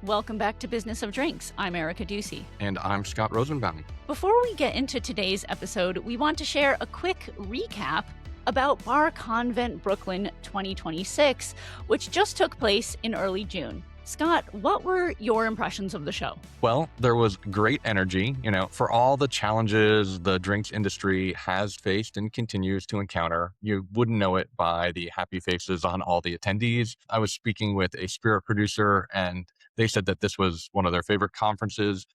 Welcome back to Business of Drinks. I'm Erica Ducey. And I'm Scott Rosenbaum. Before we get into today's episode, we want to share a quick recap about Bar Convent Brooklyn 2026, which just took place in early June. Scott, what were your impressions of the show? Well, there was great energy, for all the challenges the drinks industry has faced and continues to encounter. You wouldn't know it by the happy faces on all the attendees. I was speaking with a spirit producer, and they said that this was one of their favorite conferences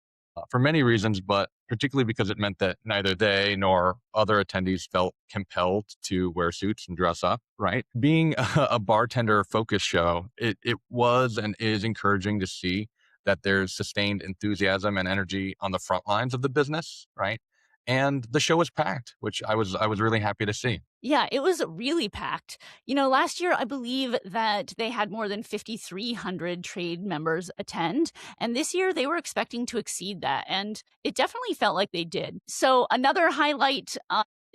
for many reasons, but particularly because it meant that neither they nor other attendees felt compelled to wear suits and dress up, right? Being a bartender focus show, it was and is encouraging to see that there's sustained enthusiasm and energy on the front lines of the business, right? And the show was packed, which I was really happy to see. Yeah, it was really packed. Last year, I believe that they had more than 5,300 trade members attend. And this year, they were expecting to exceed that. And it definitely felt like they did. So another highlight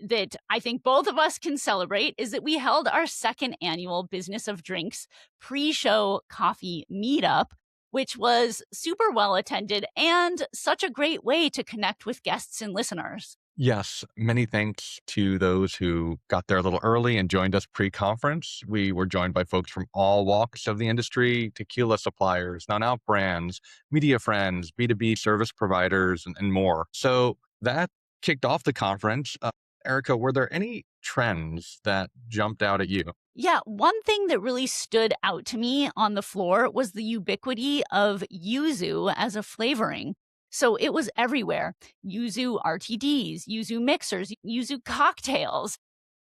that I think both of us can celebrate is that we held our second annual Business of Drinks pre-show coffee meetup, which was super well attended and such a great way to connect with guests and listeners. Yes, many thanks to those who got there a little early and joined us pre-conference. We were joined by folks from all walks of the industry, tequila suppliers, non-alc brands, media friends, B2B service providers, and more. So that kicked off the conference. Erica, were there any trends that jumped out at you? Yeah, one thing that really stood out to me on the floor was the ubiquity of yuzu as a flavoring. So it was everywhere. Yuzu RTDs, yuzu mixers, yuzu cocktails.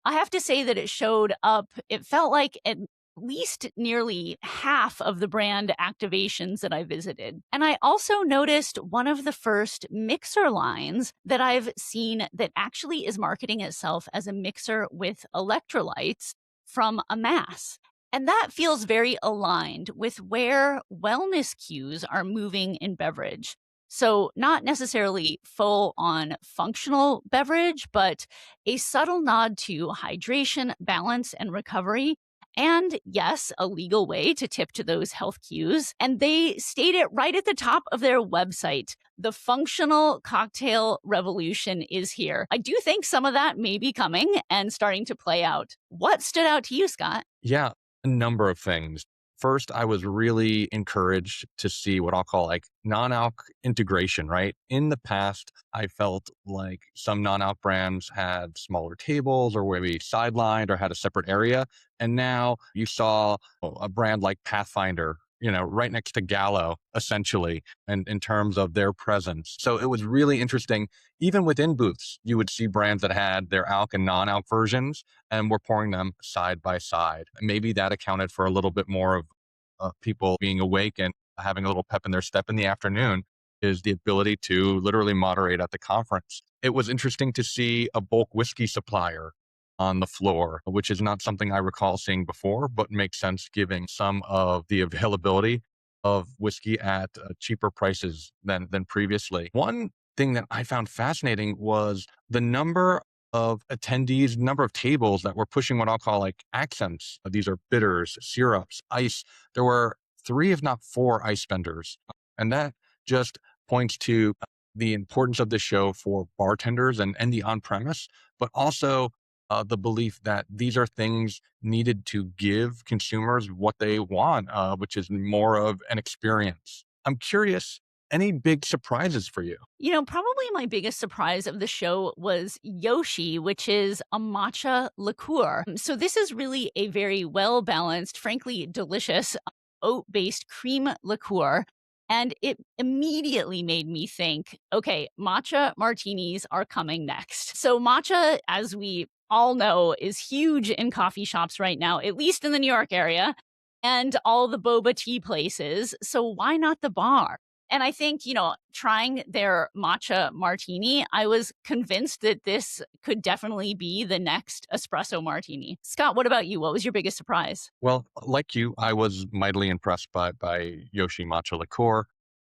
I have to say that it showed up. It felt like at least nearly half of the brand activations that I visited. And I also noticed one of the first mixer lines that I've seen that actually is marketing itself as a mixer with electrolytes from a mass. And that feels very aligned with where wellness cues are moving in beverage. So not necessarily full on functional beverage, but a subtle nod to hydration, balance, and recovery. And yes, a legal way to tip to those health cues. And they state it right at the top of their website. The functional cocktail revolution is here. I do think some of that may be coming and starting to play out. What stood out to you, Scott? Yeah, a number of things. First, I was really encouraged to see what I'll call like non-alc integration, right? In the past, I felt like some non-alc brands had smaller tables or maybe sidelined or had a separate area. And now you saw a brand like Pathfinder, right next to Gallo, essentially, and in terms of their presence. So it was really interesting. Even within booths, you would see brands that had their alc and non-alc versions and were pouring them side by side. Maybe that accounted for a little bit more of people being awake and having a little pep in their step in the afternoon, is the ability to literally moderate at the conference. It was interesting to see a bulk whiskey supplier on the floor, which is not something I recall seeing before, but makes sense given some of the availability of whiskey at cheaper prices than previously. One thing that I found fascinating was the number of attendees, number of tables that were pushing what I'll call like accents. These are bitters, syrups, ice. There were 3, if not 4 ice vendors. And that just points to the importance of the show for bartenders and the on-premise, but also the belief that these are things needed to give consumers what they want, which is more of an experience. I'm curious, any big surprises for you? Probably my biggest surprise of the show was Yoshi, which is a matcha liqueur. So this is really a very well-balanced, frankly delicious oat-based cream liqueur. And it immediately made me think, okay, matcha martinis are coming next. So matcha, as we all know, is huge in coffee shops right now, at least in the New York area, and all the boba tea places. So why not the bar? And I think, trying their matcha martini, I was convinced that this could definitely be the next espresso martini. Scott, what about you? What was your biggest surprise? Well, like you, I was mightily impressed by Yoshi Matcha Liqueur.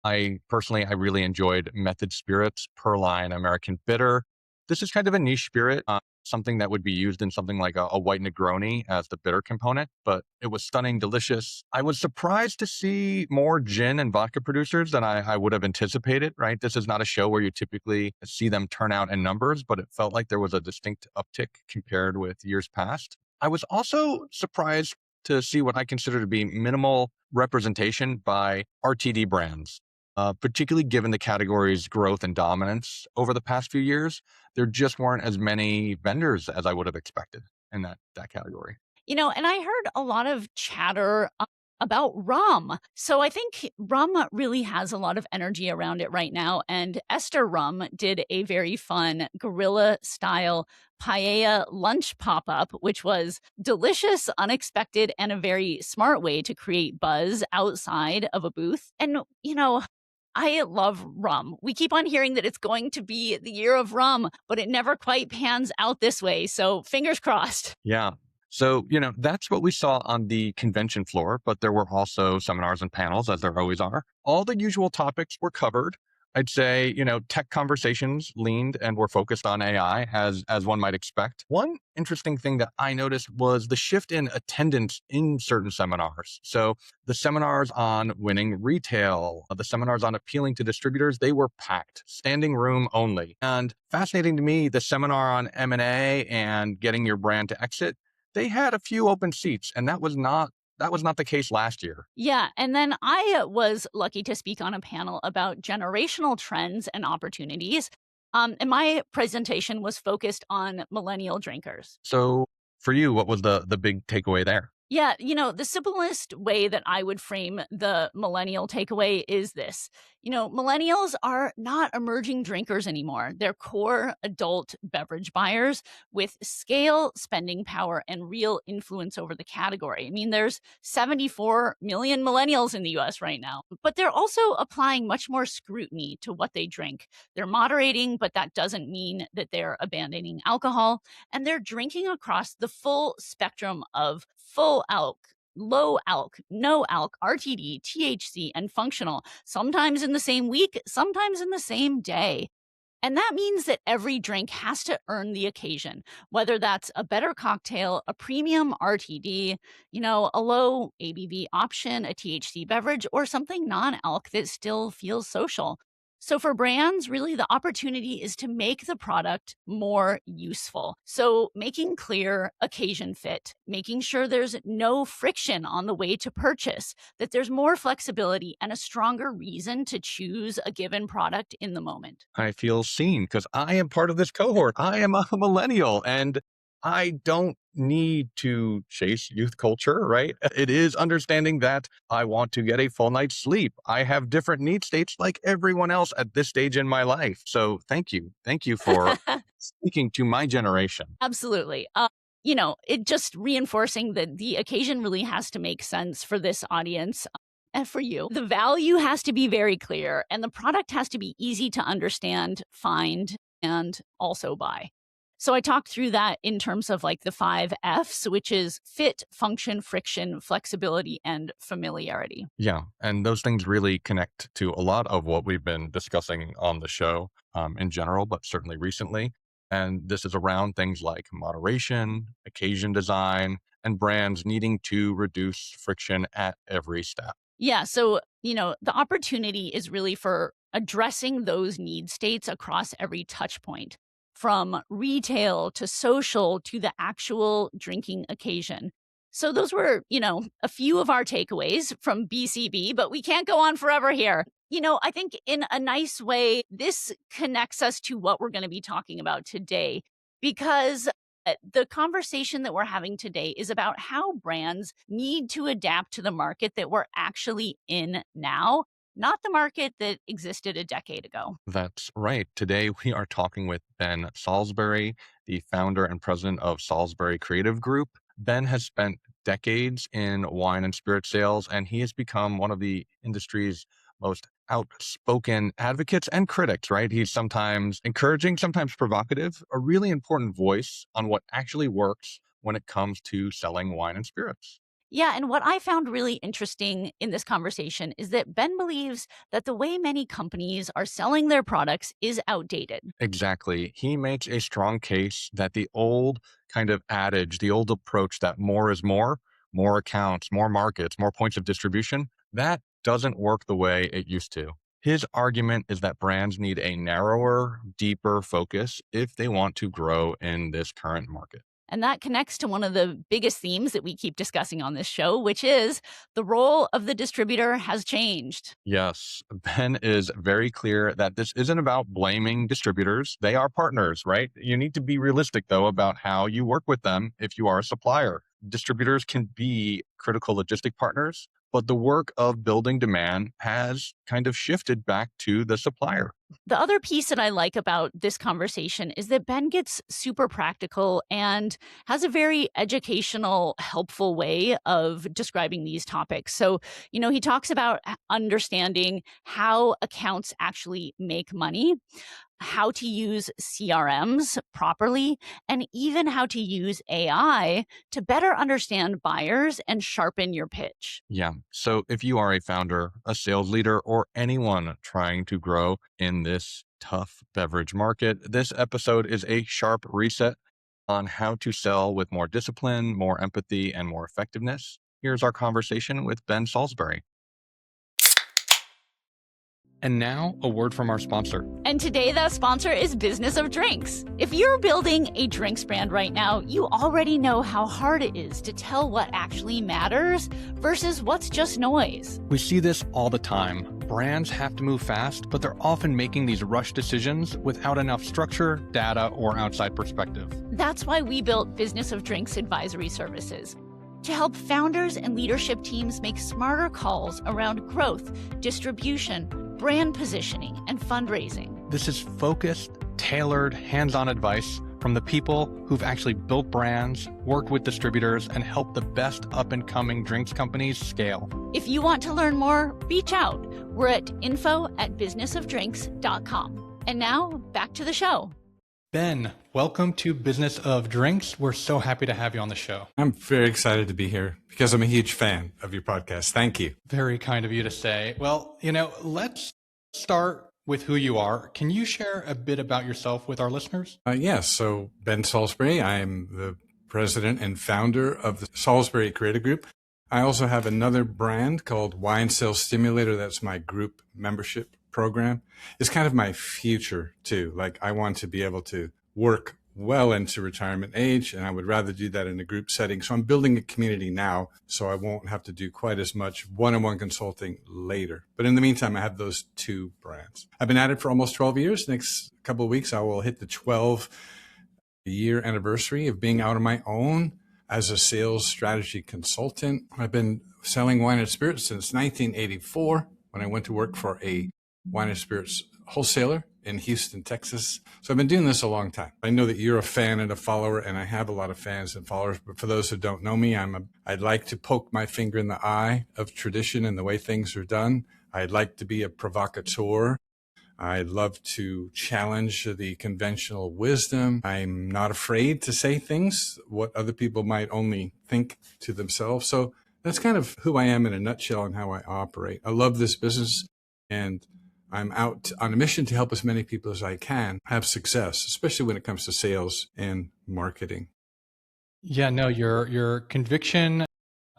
I really enjoyed Method Spirits Perline American Bitter. This is kind of a niche spirit. something that would be used in something like a white Negroni as the bitter component, but it was stunning, delicious. I was surprised to see more gin and vodka producers than I would have anticipated, right? This is not a show where you typically see them turn out in numbers, but it felt like there was a distinct uptick compared with years past. I was also surprised to see what I consider to be minimal representation by RTD brands, particularly given the category's growth and dominance over the past few years. There just weren't as many vendors as I would have expected in that category. And I heard a lot of chatter about rum. So I think rum really has a lot of energy around it right now. And Esther Rum did a very fun guerrilla style paella lunch pop up, which was delicious, unexpected, and a very smart way to create buzz outside of a booth. And, I love rum. We keep on hearing that it's going to be the year of rum, but it never quite pans out this way. So fingers crossed. Yeah. So, that's what we saw on the convention floor, but there were also seminars and panels, as there always are. All the usual topics were covered. I'd say, tech conversations leaned and were focused on AI, as one might expect. One interesting thing that I noticed was the shift in attendance in certain seminars. So the seminars on winning retail, the seminars on appealing to distributors, they were packed, standing room only. And fascinating to me, the seminar on M&A and getting your brand to exit, they had a few open seats, and that was not the case last year. Yeah. And then I was lucky to speak on a panel about generational trends and opportunities. And my presentation was focused on millennial drinkers. So for you, what was the big takeaway there? Yeah, the simplest way that I would frame the millennial takeaway is this. Millennials are not emerging drinkers anymore. They're core adult beverage buyers with scale, spending power, and real influence over the category. I mean, there's 74 million millennials in the US right now, but they're also applying much more scrutiny to what they drink. They're moderating, but that doesn't mean that they're abandoning alcohol, and they're drinking across the full spectrum of full alc, low alc, no alc, RTD, THC, and functional, sometimes in the same week, sometimes in the same day. And that means that every drink has to earn the occasion, whether that's a better cocktail, a premium RTD, a low ABV option, a THC beverage, or something non alc that still feels social. So for brands, really the opportunity is to make the product more useful. So making clear occasion fit, making sure there's no friction on the way to purchase, that there's more flexibility and a stronger reason to choose a given product in the moment. I feel seen because I am part of this cohort. I am a millennial and I don't need to chase youth culture, right? It is understanding that I want to get a full night's sleep. I have different need states like everyone else at this stage in my life. So thank you. Thank you for speaking to my generation. Absolutely. It just reinforcing that the occasion really has to make sense for this audience and for you. The value has to be very clear, and the product has to be easy to understand, find, and also buy. So I talked through that in terms of like the 5 Fs, which is fit, function, friction, flexibility, and familiarity. Yeah. And those things really connect to a lot of what we've been discussing on the show in general, but certainly recently. And this is around things like moderation, occasion design, and brands needing to reduce friction at every step. Yeah. So, the opportunity is really for addressing those need states across every touch point, from retail to social to the actual drinking occasion. So, those were, a few of our takeaways from BCB, but we can't go on forever here. I think in a nice way, this connects us to what we're going to be talking about today because the conversation that we're having today is about how brands need to adapt to the market that we're actually in now, not the market that existed a decade ago. That's right. Today we are talking with Ben Salisbury, the founder and president of Salisbury Creative Group. Ben has spent decades in wine and spirit sales, and he has become one of the industry's most outspoken advocates and critics, right? He's sometimes encouraging, sometimes provocative, a really important voice on what actually works when it comes to selling wine and spirits. Yeah, and what I found really interesting in this conversation is that Ben believes that the way many companies are selling their products is outdated. Exactly. He makes a strong case that the old kind of adage, the old approach that more is more accounts, more markets, more points of distribution, that doesn't work the way it used to. His argument is that brands need a narrower, deeper focus if they want to grow in this current market. And that connects to one of the biggest themes that we keep discussing on this show, which is the role of the distributor has changed. Yes, Ben is very clear that this isn't about blaming distributors. They are partners, right? You need to be realistic, though, about how you work with them if you are a supplier. Distributors can be critical logistic partners, but the work of building demand has kind of shifted back to the supplier. The other piece that I like about this conversation is that Ben gets super practical and has a very educational, helpful way of describing these topics. So, he talks about understanding how accounts actually make money, how to use CRMs properly, and even how to use AI to better understand buyers and sharpen your pitch. Yeah. So if you are a founder, a sales leader, or anyone trying to grow in this tough beverage market, this episode is a sharp reset on how to sell with more discipline, more empathy, and more effectiveness. Here's our conversation with Ben Salisbury. And now, a word from our sponsor. And today, that sponsor is Business of Drinks. If you're building a drinks brand right now, you already know how hard it is to tell what actually matters versus what's just noise. We see this all the time. Brands have to move fast, but they're often making these rush decisions without enough structure, data, or outside perspective. That's why we built Business of Drinks advisory services to help founders and leadership teams make smarter calls around growth, distribution, brand positioning, and fundraising. This is focused, tailored, hands-on advice from the people who've actually built brands, worked with distributors, and helped the best up-and-coming drinks companies scale. If you want to learn more, reach out. We're at info@businessofdrinks.com. And now, back to the show. Ben, welcome to Business of Drinks. We're so happy to have you on the show. I'm very excited to be here because I'm a huge fan of your podcast. Thank you. Very kind of you to say. Well, let's start with who you are. Can you share a bit about yourself with our listeners? Yes. So Ben Salisbury, I'm the president and founder of the Salisbury Creative Group. I also have another brand called Wine Sales Stimulator. That's my group membership program. It's kind of my future too. Like I want to be able to work well into retirement age, and I would rather do that in a group setting. So I'm building a community now, so I won't have to do quite as much one-on-one consulting later. But in the meantime, I have those two brands. I've been at it for almost 12 years. Next couple of weeks, I will hit the 12-year anniversary of being out on my own as a sales strategy consultant. I've been selling wine and spirits since 1984 when I went to work for a wine and spirits wholesaler in Houston, Texas. So I've been doing this a long time. I know that you're a fan and a follower, and I have a lot of fans and followers. But for those who don't know me, I'd like to poke my finger in the eye of tradition and the way things are done. I'd like to be a provocateur. I love to challenge the conventional wisdom. I'm not afraid to say things, what other people might only think to themselves. So that's kind of who I am in a nutshell and how I operate. I love this business, and I'm out on a mission to help as many people as I can have success, especially when it comes to sales and marketing. Yeah, no, your conviction,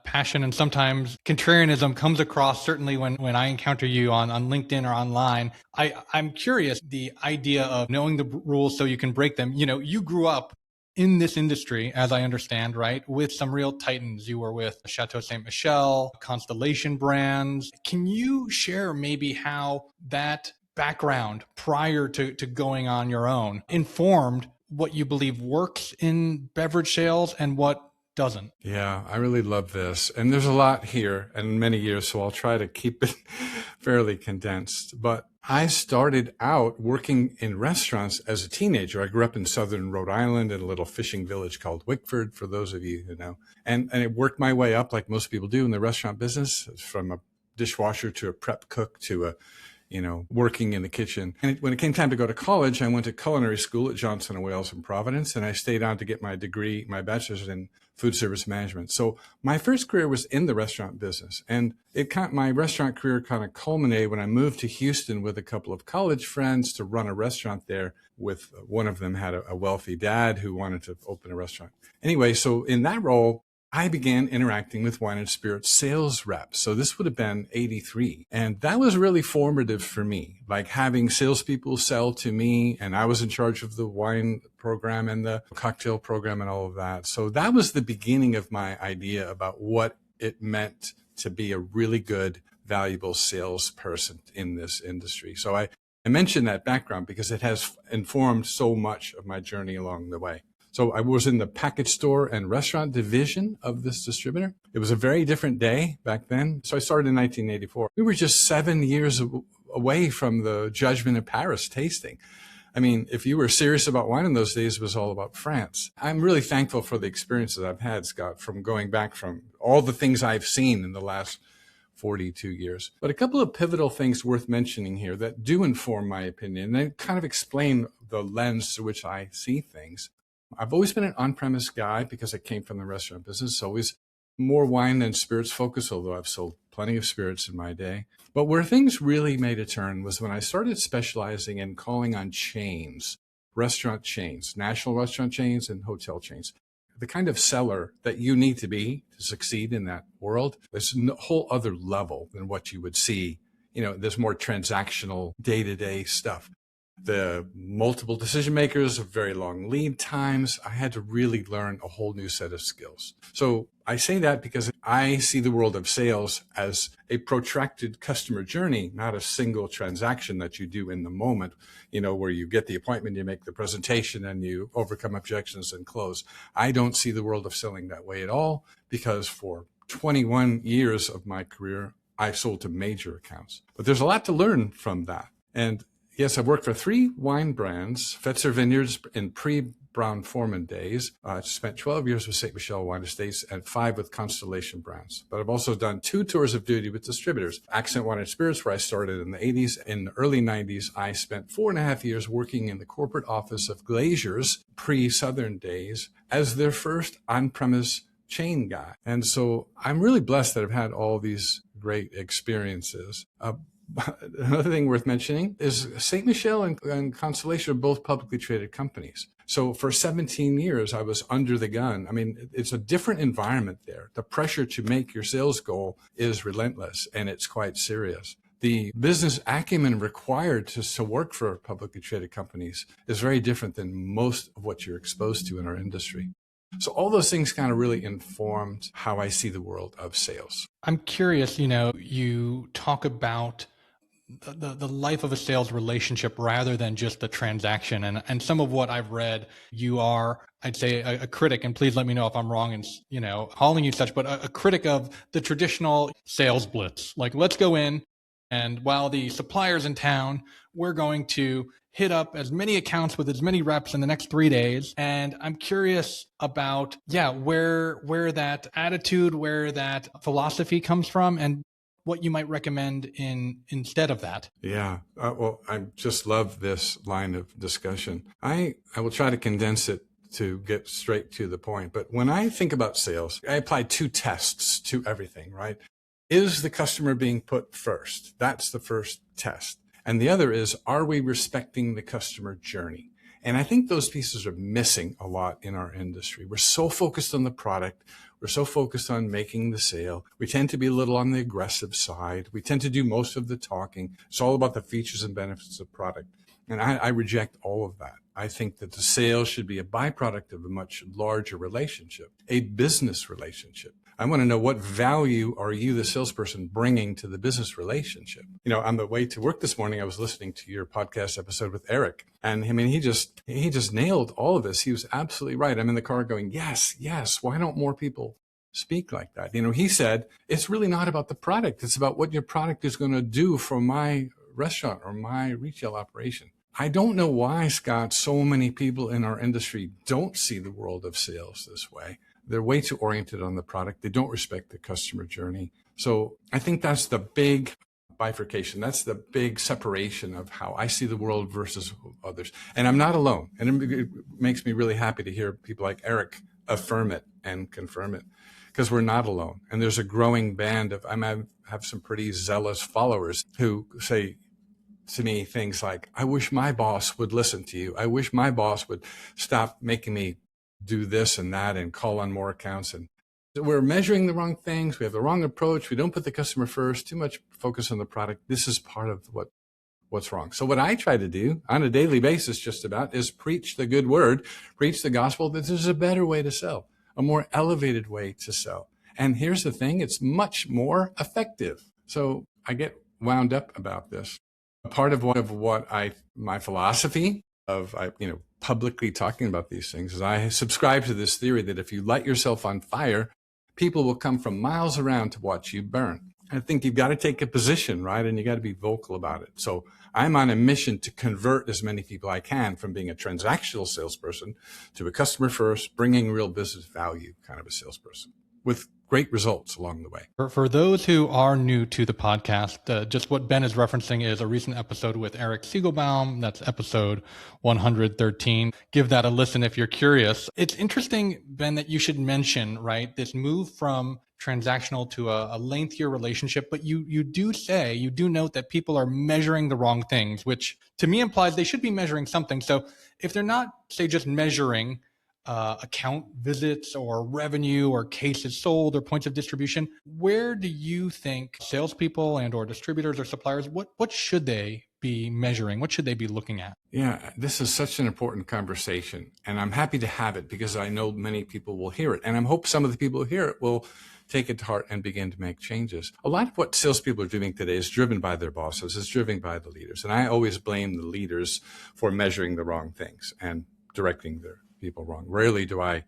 passion, and sometimes contrarianism comes across certainly when I encounter you on LinkedIn or online. I'm curious, the idea of knowing the rules so you can break them. You grew up in this industry, as I understand, right, with some real titans. You were with Chateau Ste. Michelle, Constellation Brands. Can you share maybe how that background prior to going on your own informed what you believe works in beverage sales and what doesn't? Yeah, I really love this. And there's a lot here and many years, so I'll try to keep it fairly condensed. But I started out working in restaurants as a teenager. I grew up in southern Rhode Island in a little fishing village called Wickford, for those of you who know. And it worked my way up like most people do in the restaurant business, from a dishwasher to a prep cook to working in the kitchen. And when it came time to go to college, I went to culinary school at Johnson & Wales in Providence, and I stayed on to get my degree, my bachelor's in food service management. So my first career was in the restaurant business, and my restaurant career kind of culminated when I moved to Houston with a couple of college friends to run a restaurant there. With one of them had a wealthy dad who wanted to open a restaurant. Anyway, so in that role, I began interacting with wine and spirits sales reps. So this would have been 83. And that was really formative for me, like having salespeople sell to me. And I was in charge of the wine program and the cocktail program and all of that. So that was the beginning of my idea about what it meant to be a really good, valuable salesperson in this industry. So I mentioned that background because it has informed so much of my journey along the way. So I was in the package store and restaurant division of this distributor. It was a very different day back then. So I started in 1984. We were just 7 years away from the Judgment of Paris tasting. I mean, if you were serious about wine in those days, it was all about France. I'm really thankful for the experiences I've had, Scott, from going back from all the things I've seen in the last 42 years. But a couple of pivotal things worth mentioning here that do inform my opinion and kind of explain the lens through which I see things. I've always been an on-premise guy because I came from the restaurant business, always more wine than spirits focused, although I've sold plenty of spirits in my day. But where things really made a turn was when I started specializing in calling on chains, restaurant chains, national restaurant chains and hotel chains. The kind of seller that you need to be to succeed in that world is a whole other level than what you would see. There's more transactional day-to-day stuff. The multiple decision makers, very long lead times. I had to really learn a whole new set of skills. So I say that because I see the world of sales as a protracted customer journey, not a single transaction that you do in the moment, where you get the appointment, you make the presentation, and you overcome objections and close. I don't see the world of selling that way at all, because for 21 years of my career, I sold to major accounts. But there's a lot to learn from that. And yes, I've worked for 3 wine brands, Fetzer Vineyards in pre-Brown-Forman days. I spent 12 years with St. Michel Wine Estates and 5 with Constellation Brands. But I've also done 2 tours of duty with distributors. Accent Wine and Spirits, where I started in the 80s. In the early 90s, I spent 4.5 years working in the corporate office of Glazer's pre-Southern days as their first on-premise chain guy. And so I'm really blessed that I've had all these great experiences. Another thing worth mentioning is St. Michel and Constellation are both publicly traded companies. So for 17 years, I was under the gun. I mean, it's a different environment there. The pressure to make your sales goal is relentless, and it's quite serious. The business acumen required to work for publicly traded companies is very different than most of what you're exposed to in our industry. So all those things kind of really informed how I see the world of sales. I'm curious, you talk about the life of a sales relationship rather than just the transaction. And some of what I've read, you are, I'd say, a critic, and please let me know if I'm wrong in, calling you such, but a critic of the traditional sales blitz. Like, let's go in, and while the supplier's in town, we're going to hit up as many accounts with as many reps in the next 3 days. And I'm curious about, where that attitude, where that philosophy comes from, and what you might recommend instead of that. Yeah. Well, I just love this line of discussion. I will try to condense it to get straight to the point. But when I think about sales, I apply 2 tests to everything, right? Is the customer being put first? That's the first test. And the other is, are we respecting the customer journey? And I think those pieces are missing a lot in our industry. We're so focused on the product. We're so focused on making the sale. We tend to be a little on the aggressive side. We tend to do most of the talking. It's all about the features and benefits of product. And I reject all of that. I think that the sale should be a byproduct of a much larger relationship, a business relationship. I want to know, what value are you, the salesperson, bringing to the business relationship? On the way to work this morning, I was listening to your podcast episode with Eric. And I mean, he just nailed all of this. He was absolutely right. I'm in the car going, yes. Why don't more people speak like that? He said, it's really not about the product. It's about what your product is going to do for my restaurant or my retail operation. I don't know why, Scott, so many people in our industry don't see the world of sales this way. They're way too oriented on the product. They don't respect the customer journey. So I think that's the big bifurcation. That's the big separation of how I see the world versus others. And I'm not alone. And it makes me really happy to hear people like Eric affirm it and confirm it, because we're not alone. And there's a growing band of, I have some pretty zealous followers who say to me things like, I wish my boss would listen to you. I wish my boss would stop making me do this and that and call on more accounts. And we're measuring the wrong things. We have the wrong approach. We don't put the customer first, too much focus on the product. This is part of what's wrong. So what I try to do on a daily basis just about is preach the good word, preach the gospel that there's a better way to sell, a more elevated way to sell. And here's the thing, it's much more effective. So I get wound up about this. A part of what my philosophy of publicly talking about these things is I subscribe to this theory that if you light yourself on fire, people will come from miles around to watch you burn. I think you've got to take a position, right? And you got to be vocal about it. So I'm on a mission to convert as many people I can from being a transactional salesperson to a customer first, bringing real business value kind of a salesperson with great results along the way. For those who are new to the podcast, just what Ben is referencing is a recent episode with Eric Siegelbaum. That's episode 113. Give that a listen if you're curious. It's interesting, Ben, that you should mention, right, this move from transactional to a lengthier relationship, but you do note that people are measuring the wrong things, which to me implies they should be measuring something. So if they're not, say, just measuring account visits or revenue or cases sold or points of distribution, where do you think salespeople and or distributors or suppliers, what should they be measuring? What should they be looking at? Yeah, this is such an important conversation, and I'm happy to have it because I know many people will hear it, and I hope some of the people who hear it will take it to heart and begin to make changes. A lot of what salespeople are doing today is driven by their bosses, is driven by the leaders, and I always blame the leaders for measuring the wrong things and directing their people wrong. Rarely do I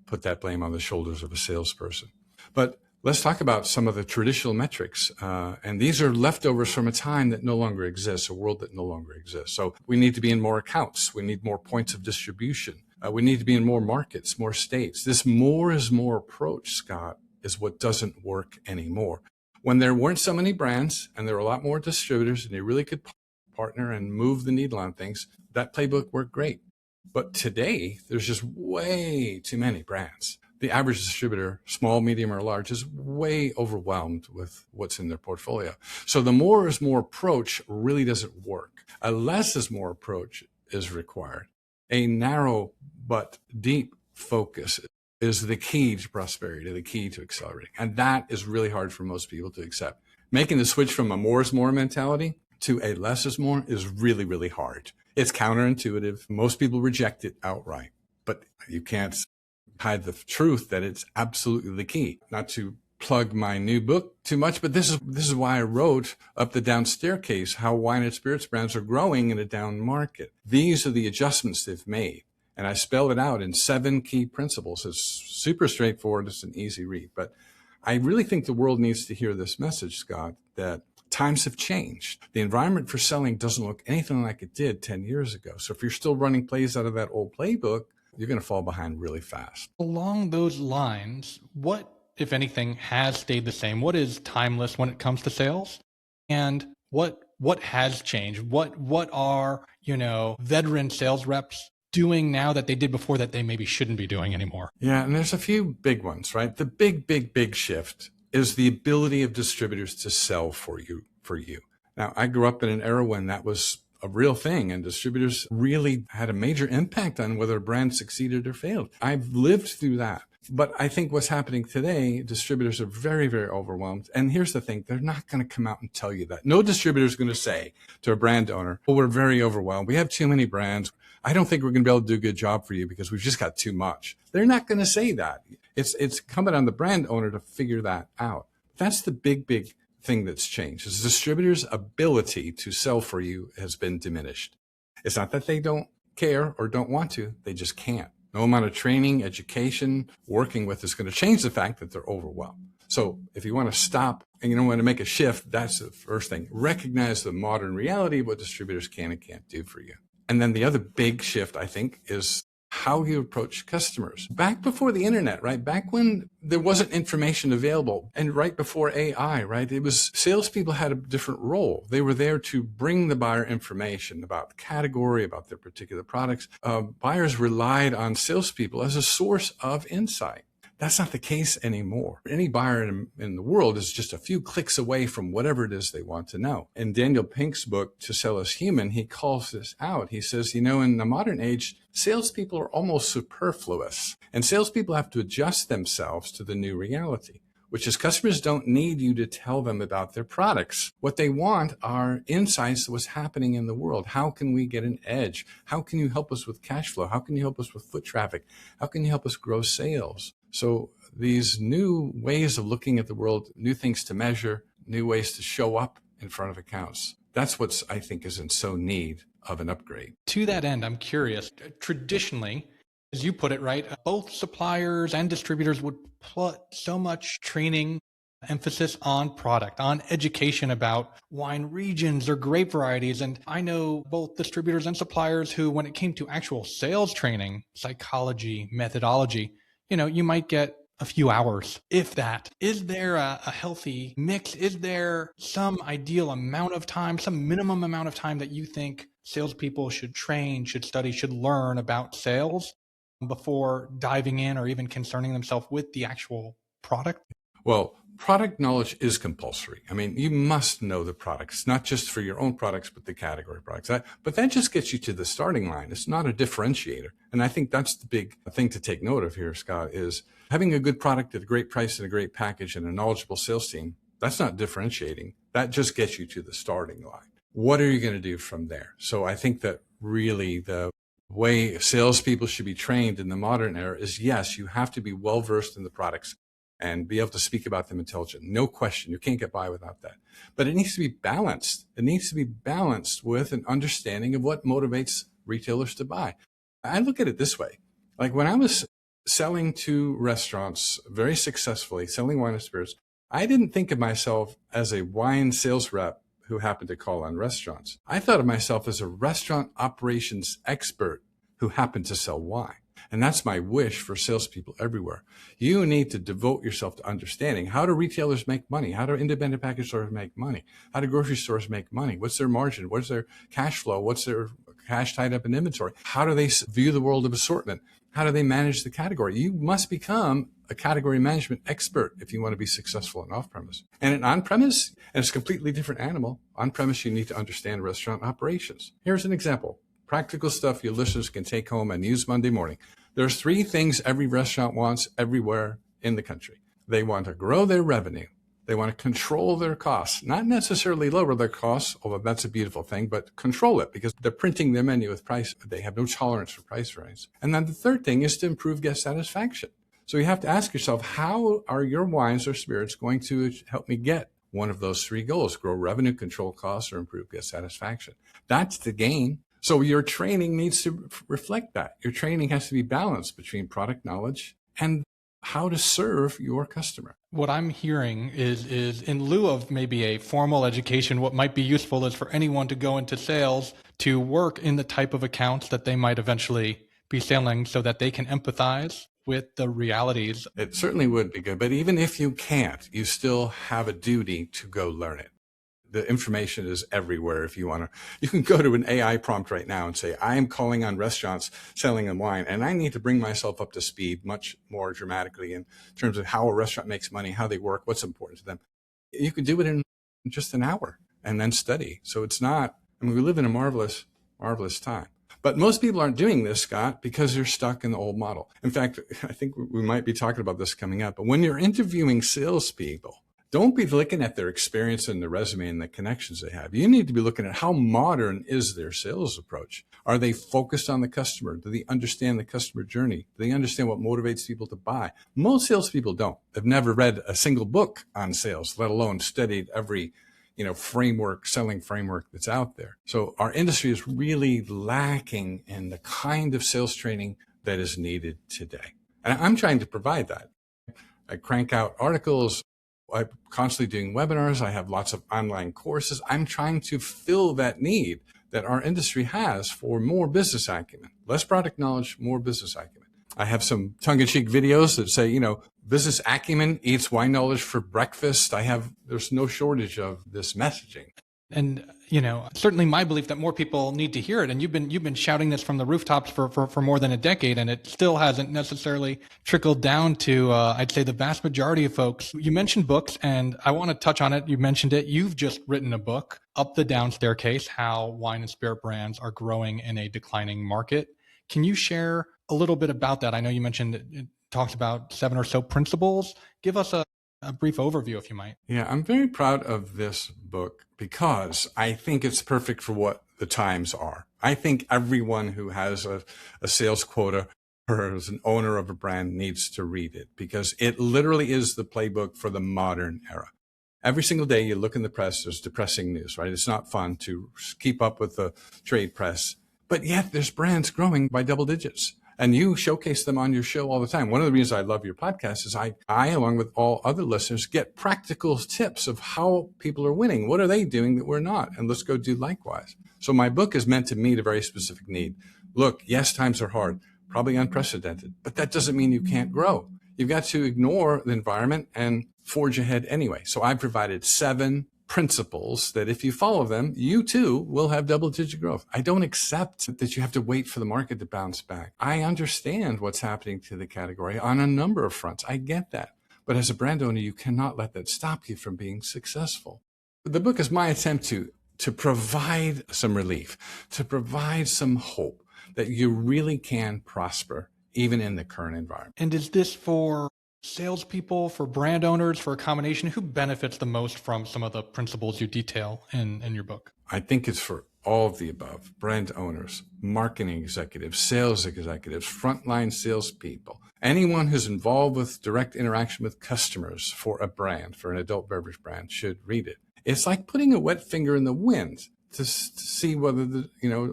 put that blame on the shoulders of a salesperson. But let's talk about some of the traditional metrics. And these are leftovers from a time that no longer exists, a world that no longer exists. So we need to be in more accounts. We need more points of distribution. We need to be in more markets, more states. This more is more approach, Scott, is what doesn't work anymore. When there weren't so many brands and there were a lot more distributors and you really could partner and move the needle on things, that playbook worked great. But today, there's just way too many brands. The average distributor, small, medium, or large, is way overwhelmed with what's in their portfolio. So the more is more approach really doesn't work. A less is more approach is required. A narrow but deep focus is the key to prosperity, the key to accelerating. And that is really hard for most people to accept. Making the switch from a more is more mentality to a less is more is really, really hard. It's counterintuitive. Most people reject it outright, but you can't hide the truth that it's absolutely the key. Not to plug my new book too much, but this is why I wrote Up the Down Staircase, how wine and spirits brands are growing in a down market. These are the adjustments they've made. And I spelled it out in 7 key principles. It's super straightforward. It's an easy read, but I really think the world needs to hear this message, Scott, that times have changed. The environment for selling doesn't look anything like it did 10 years ago. So if you're still running plays out of that old playbook, you're going to fall behind really fast. Along those lines, what, if anything, has stayed the same? What is timeless when it comes to sales? And what has changed? What are, veteran sales reps doing now that they did before that they maybe shouldn't be doing anymore? Yeah, and there's a few big ones, right? The big shift is the ability of distributors to sell for you. Now, I grew up in an era when that was a real thing, and distributors really had a major impact on whether a brand succeeded or failed. I've lived through that. But I think what's happening today, distributors are very, very overwhelmed. And here's the thing, they're not going to come out and tell you that. No distributor is going to say to a brand owner, well, we're very overwhelmed. We have too many brands. I don't think we're going to be able to do a good job for you because we've just got too much. They're not going to say that. It's incumbent on the brand owner to figure that out. That's the big thing that's changed. Is distributors' ability to sell for you has been diminished. It's not that they don't care or don't want to, they just can't. No amount of training, education, working with is going to change the fact that they're overwhelmed. So if you want to stop and you don't want to make a shift, that's the first thing. Recognize the modern reality of what distributors can and can't do for you. And then the other big shift, I think, is how you approach customers. Back before the internet, right? Back when there wasn't information available, and right before AI, right? It was salespeople had a different role. They were there to bring the buyer information about the category, about their particular products. Buyers relied on salespeople as a source of insight. That's not the case anymore. Any buyer in the world is just a few clicks away from whatever it is they want to know. In Daniel Pink's book, To Sell Is Human, he calls this out. He says, in the modern age, salespeople are almost superfluous, and salespeople have to adjust themselves to the new reality, which is customers don't need you to tell them about their products. What they want are insights to what's happening in the world. How can we get an edge? How can you help us with cash flow? How can you help us with foot traffic? How can you help us grow sales? So these new ways of looking at the world, new things to measure, new ways to show up in front of accounts. That's what I think is in so need of an upgrade. To that end, I'm curious, traditionally, as you put it, right, both suppliers and distributors would put so much training, emphasis on product, on education about wine regions or grape varieties. And I know both distributors and suppliers who, when it came to actual sales training, psychology, methodology, you might get a few hours, if that. Is there a healthy mix? Is there some ideal amount of time, some minimum amount of time that you think salespeople should train, should study, should learn about sales before diving in or even concerning themselves with the actual product? Well, product knowledge is compulsory. You must know the products, not just for your own products, but the category products. But that just gets you to the starting line. It's not a differentiator. And I think that's the big thing to take note of here, Scott, is having a good product at a great price and a great package and a knowledgeable sales team. That's not differentiating. That just gets you to the starting line. What are you going to do from there? So I think that really the way salespeople should be trained in the modern era is, yes, you have to be well-versed in the products and be able to speak about them intelligently. No question. You can't get by without that. But it needs to be balanced. It needs to be balanced with an understanding of what motivates retailers to buy. I look at it this way. Like when I was selling to restaurants very successfully, selling wine and spirits, I didn't think of myself as a wine sales rep who happened to call on restaurants. I thought of myself as a restaurant operations expert who happened to sell wine. And that's my wish for salespeople everywhere. You need to devote yourself to understanding how do retailers make money? How do independent package stores make money? How do grocery stores make money? What's their margin? What's their cash flow? What's their cash tied up in inventory? How do they view the world of assortment? How do they manage the category? You must become a category management expert if you want to be successful in off-premise. And in on-premise, and it's a completely different animal. On-premise, you need to understand restaurant operations. Here's an example. Practical stuff your listeners can take home and use Monday morning. There's 3 things every restaurant wants everywhere in the country. They want to grow their revenue. They want to control their costs, not necessarily lower their costs, although that's a beautiful thing, but control it because they're printing their menu with price. They have no tolerance for price rise. And then the third thing is to improve guest satisfaction. So you have to ask yourself, how are your wines or spirits going to help me get one of those 3 goals? Grow revenue, control costs, or improve guest satisfaction. That's the game. So your training needs to reflect that. Your training has to be balanced between product knowledge and how to serve your customer. What I'm hearing is in lieu of maybe a formal education, what might be useful is for anyone to go into sales to work in the type of accounts that they might eventually be selling so that they can empathize with the realities. It certainly would be good. But even if you can't, you still have a duty to go learn it. The information is everywhere. If you want to, you can go to an AI prompt right now and say, I am calling on restaurants selling them wine, and I need to bring myself up to speed much more dramatically in terms of how a restaurant makes money, how they work, what's important to them. You can do it in just an hour and then study. So it's not, we live in a marvelous, marvelous time. But most people aren't doing this, Scott, because they're stuck in the old model. In fact, I think we might be talking about this coming up. But when you're interviewing salespeople, don't be looking at their experience and their resume and the connections they have. You need to be looking at how modern is their sales approach. Are they focused on the customer? Do they understand the customer journey? Do they understand what motivates people to buy? Most salespeople don't. They've never read a single book on sales, let alone studied every framework, selling framework that's out there. So our industry is really lacking in the kind of sales training that is needed today. And I'm trying to provide that. I crank out articles. I'm constantly doing webinars. I have lots of online courses. I'm trying to fill that need. that our industry has for more business acumen. Less product knowledge, more business acumen. I have some tongue-in-cheek videos that say, business acumen eats wine knowledge for breakfast. There's no shortage of this messaging. And, certainly my belief that more people need to hear it. And you've been shouting this from the rooftops for more than a decade, and it still hasn't necessarily trickled down to, I'd say, the vast majority of folks. You mentioned books, and I want to touch on it. You mentioned it. You've just written a book, Up the Down Staircase, How Wine and Spirit Brands Are Growing in a Declining Market. Can you share a little bit about that? I know you mentioned it talks about 7 or so principles. Give us a brief overview, if you might. Yeah, I'm very proud of this book because I think it's perfect for what the times are. I think everyone who has a sales quota or is an owner of a brand needs to read it because it literally is the playbook for the modern era. Every single day you look in the press, there's depressing news, right? It's not fun to keep up with the trade press, but yet there's brands growing by double digits. And you showcase them on your show all the time. One of the reasons I love your podcast is I, along with all other listeners, get practical tips of how people are winning. What are they doing that we're not? And let's go do likewise. So my book is meant to meet a very specific need. Look, yes, times are hard, probably unprecedented, but that doesn't mean you can't grow. You've got to ignore the environment and forge ahead anyway. So I've provided 7 principles that if you follow them, you too will have double-digit growth. I don't accept that you have to wait for the market to bounce back. I understand what's happening to the category on a number of fronts. I get that. But as a brand owner, you cannot let that stop you from being successful. The book is my attempt to provide some relief, to provide some hope that you really can prosper even in the current environment. And is this for salespeople, for brand owners, for a combination? Who benefits the most from some of the principles you detail in your book? I think it's for all of the above: brand owners, marketing executives, sales executives, frontline salespeople, anyone who's involved with direct interaction with customers for a brand, for an adult beverage brand, should read it. It's like putting a wet finger in the wind to see whether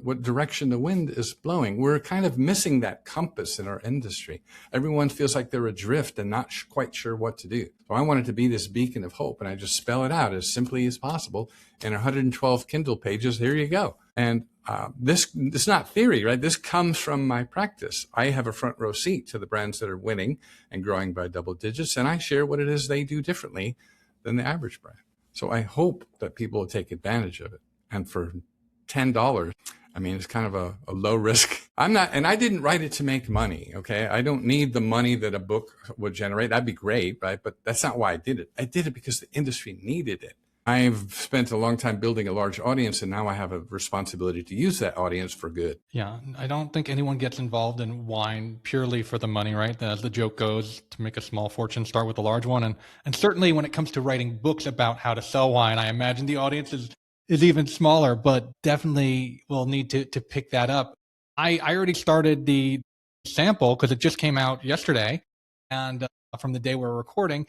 what direction the wind is blowing. We're kind of missing that compass in our industry. Everyone feels like they're adrift and not quite sure what to do. So I wanted to be this beacon of hope, and I just spell it out as simply as possible in 112 Kindle pages. Here you go. And this is not theory, right? This comes from my practice. I have a front row seat to the brands that are winning and growing by double digits, and I share what it is they do differently than the average brand. So I hope that people will take advantage of it. And for $10, I mean, it's kind of a low risk. And I didn't write it to make money. Okay. I don't need the money that a book would generate. That'd be great. Right. But that's not why I did it. I did it because the industry needed it. I've spent a long time building a large audience, and now I have a responsibility to use that audience for good. Yeah. I don't think anyone gets involved in wine purely for the money, right? As the joke goes, to make a small fortune, start with a large one. And certainly when it comes to writing books about how to sell wine, I imagine the audience is even smaller, but definitely will need to pick that up. I already started the sample because it just came out yesterday, and from the day we're recording.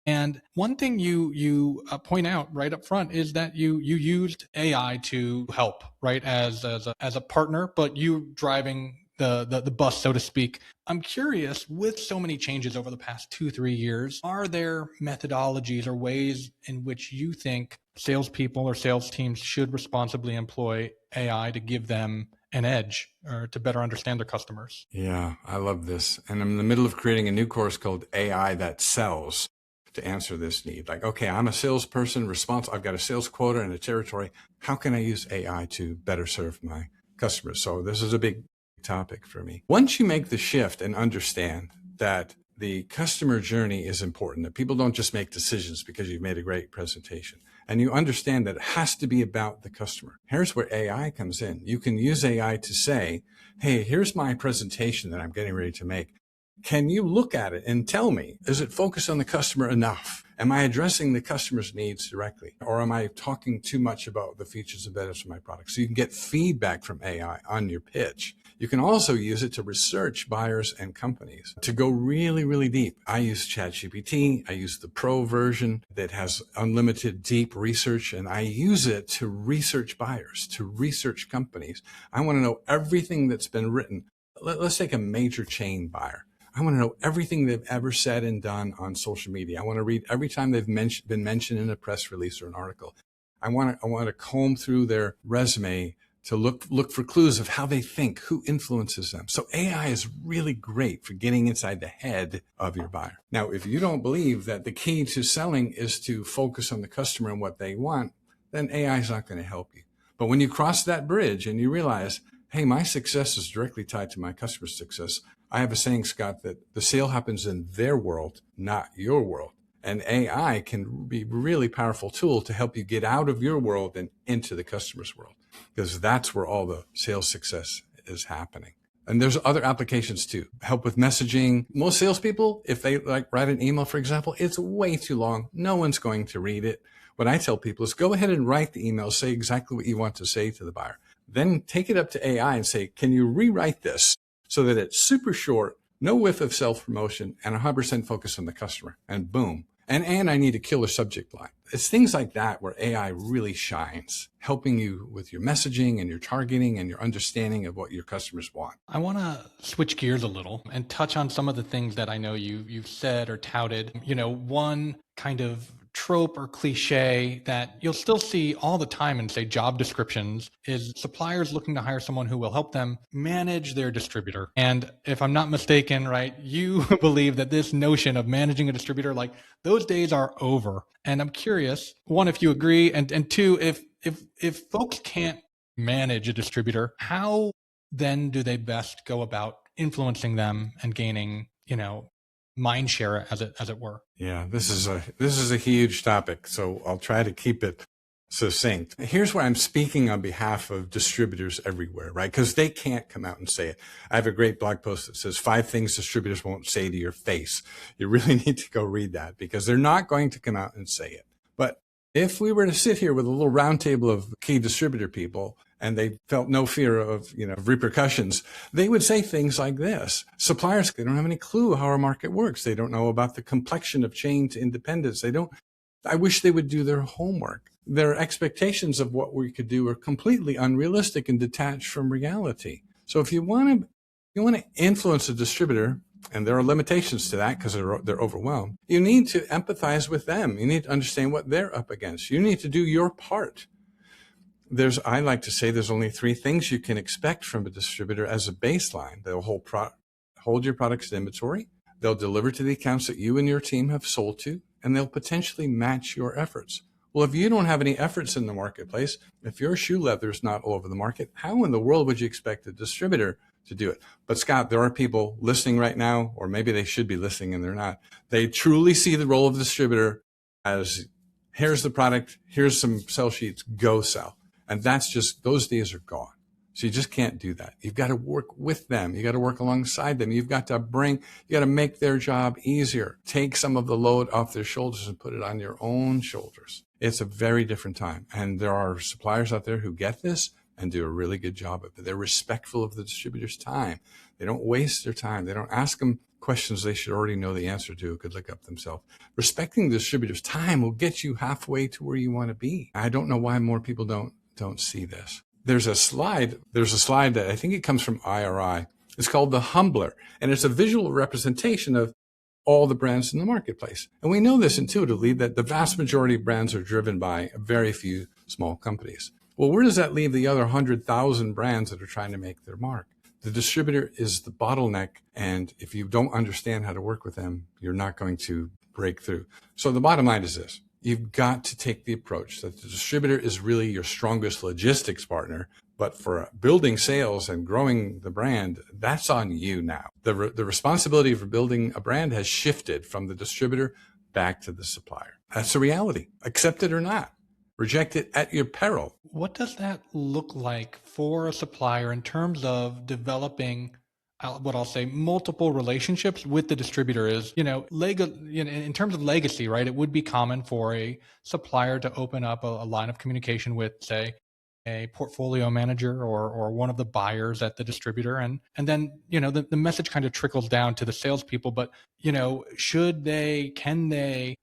And one thing you point out right up front is that you used AI to help, right, as a partner, but you driving the bus, so to speak. I'm curious, with so many changes over the past 2-3 years, are there methodologies or ways in which you think salespeople or sales teams should responsibly employ AI to give them an edge or to better understand their customers? Yeah, I love this. And I'm in the middle of creating a new course called AI That Sells to answer this need. Like, okay, I'm a salesperson responsible. I've got a sales quota and a territory. How can I use AI to better serve my customers? So this is a big topic for me. Once you make the shift and understand that the customer journey is important, that people don't just make decisions because you've made a great presentation, and you understand that it has to be about the customer. Here's where AI comes in. You can use AI to say, hey, here's my presentation that I'm getting ready to make. Can you look at it and tell me, is it focused on the customer enough? Am I addressing the customer's needs directly? Or am I talking too much about the features and benefits of my product? So you can get feedback from AI on your pitch. You can also use it to research buyers and companies, to go really, really deep. I use ChatGPT. I use the Pro version that has unlimited deep research, and I use it to research buyers, to research companies. I want to know everything that's been written. Let's take a major chain buyer. I want to know everything they've ever said and done on social media. I want to read every time they've been mentioned in a press release or an article. I want to comb through their resume to look for clues of how they think, who influences them. So AI is really great for getting inside the head of your buyer. Now, if you don't believe that the key to selling is to focus on the customer and what they want, then AI is not going to help you. But when you cross that bridge and you realize, hey, my success is directly tied to my customer's success. I have a saying, Scott, that the sale happens in their world, not your world. And AI can be a really powerful tool to help you get out of your world and into the customer's world, because that's where all the sales success is happening. And there's other applications too. Help with messaging. Most salespeople, if they write an email, for example, it's way too long. No one's going to read it. What I tell people is go ahead and write the email, say exactly what you want to say to the buyer. Then take it up to AI and say, can you rewrite this so that it's super short, no whiff of self-promotion, and 100% focus on the customer? And boom. And I need a killer subject line. It's things like that where AI really shines, helping you with your messaging and your targeting and your understanding of what your customers want. I want to switch gears a little and touch on some of the things that I know you've said or touted. One kind of trope or cliche that you'll still see all the time in, say, job descriptions is suppliers looking to hire someone who will help them manage their distributor. And if I'm not mistaken, right, you believe that this notion of managing a distributor, like those days are over. And I'm curious, one, if you agree, and two, if folks can't manage a distributor, how then do they best go about influencing them and gaining, mind share, as it were? Yeah, this is a huge topic, so I'll try to keep it succinct. Here's where I'm speaking on behalf of distributors everywhere, right? Because they can't come out and say it. I have a great blog post that says 5 things distributors won't say to your face. You really need to go read that because they're not going to come out and say it. But if we were to sit here with a little round table of key distributor people and they felt no fear of, repercussions, they would say things like this. Suppliers, they don't have any clue how our market works. They don't know about the complexion of chain to independence. I wish they would do their homework. Their expectations of what we could do are completely unrealistic and detached from reality. So if you want to influence a distributor, and there are limitations to that because they're overwhelmed, you need to empathize with them. You need to understand what they're up against. You need to do your part. I like to say there's only 3 things you can expect from a distributor as a baseline. They'll hold your products in inventory. They'll deliver to the accounts that you and your team have sold to, and they'll potentially match your efforts. Well, if you don't have any efforts in the marketplace, if your shoe leather is not all over the market, how in the world would you expect a distributor to do it? But Scott, there are people listening right now, or maybe they should be listening and they're not. They truly see the role of the distributor as, here's the product, here's some sell sheets, go sell. And those days are gone. So you just can't do that. You've got to work with them. You got to work alongside them. You got to make their job easier. Take some of the load off their shoulders and put it on your own shoulders. It's a very different time. And there are suppliers out there who get this and do a really good job of it. They're respectful of the distributor's time. They don't waste their time. They don't ask them questions they should already know the answer to, could look up themselves. Respecting the distributor's time will get you halfway to where you want to be. I don't know why more people don't see this. There's a slide that I think it comes from IRI. It's called the Humbler, and it's a visual representation of all the brands in the marketplace. And we know this intuitively, that the vast majority of brands are driven by very few small companies. Well, where does that leave the other 100,000 brands that are trying to make their mark? The distributor is the bottleneck, and if you don't understand how to work with them, you're not going to break through. So the bottom line is this. You've got to take the approach that the distributor is really your strongest logistics partner, but for building sales and growing the brand, that's on you now. The responsibility for building a brand has shifted from the distributor back to the supplier. That's the reality. Accept it or not. Reject it at your peril. What does that look like for a supplier in terms of developing what I'll say multiple relationships with the distributor? Is, in terms of legacy, right? It would be common for a supplier to open up a line of communication with, say, a portfolio manager or one of the buyers at the distributor. And then, the message kind of trickles down to the salespeople, but, can they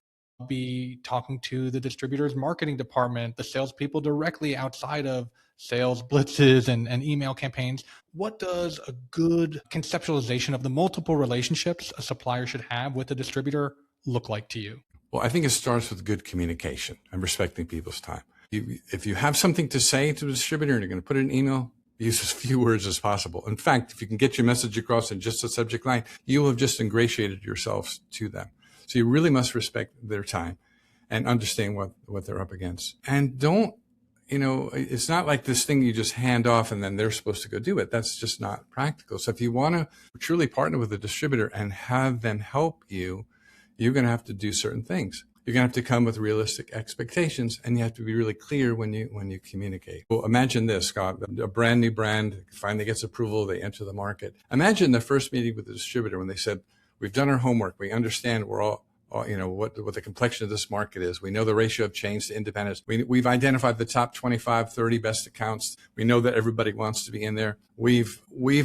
be talking to the distributor's marketing department, the salespeople directly outside of sales blitzes and email campaigns? What does a good conceptualization of the multiple relationships a supplier should have with a distributor look like to you? Well, I think it starts with good communication and respecting people's time. If you have something to say to a distributor and you're going to put it in an email, use as few words as possible. In fact, if you can get your message across in just a subject line, you will have just ingratiated yourselves to them. So you really must respect their time and understand what they're up against. And don't, it's not like this thing you just hand off and then they're supposed to go do it. That's just not practical. So if you want to truly partner with a distributor and have them help you, you're going to have to do certain things. You're going to have to come with realistic expectations, and you have to be really clear when you communicate. Well, imagine this, Scott, a brand new brand finally gets approval, they enter the market. Imagine the first meeting with the distributor when they said, we've done our homework, we understand we're all what the complexion of this market is. We know the ratio of chains to independents. We've identified the top 25, 30 best accounts. We know that everybody wants to be in there. We've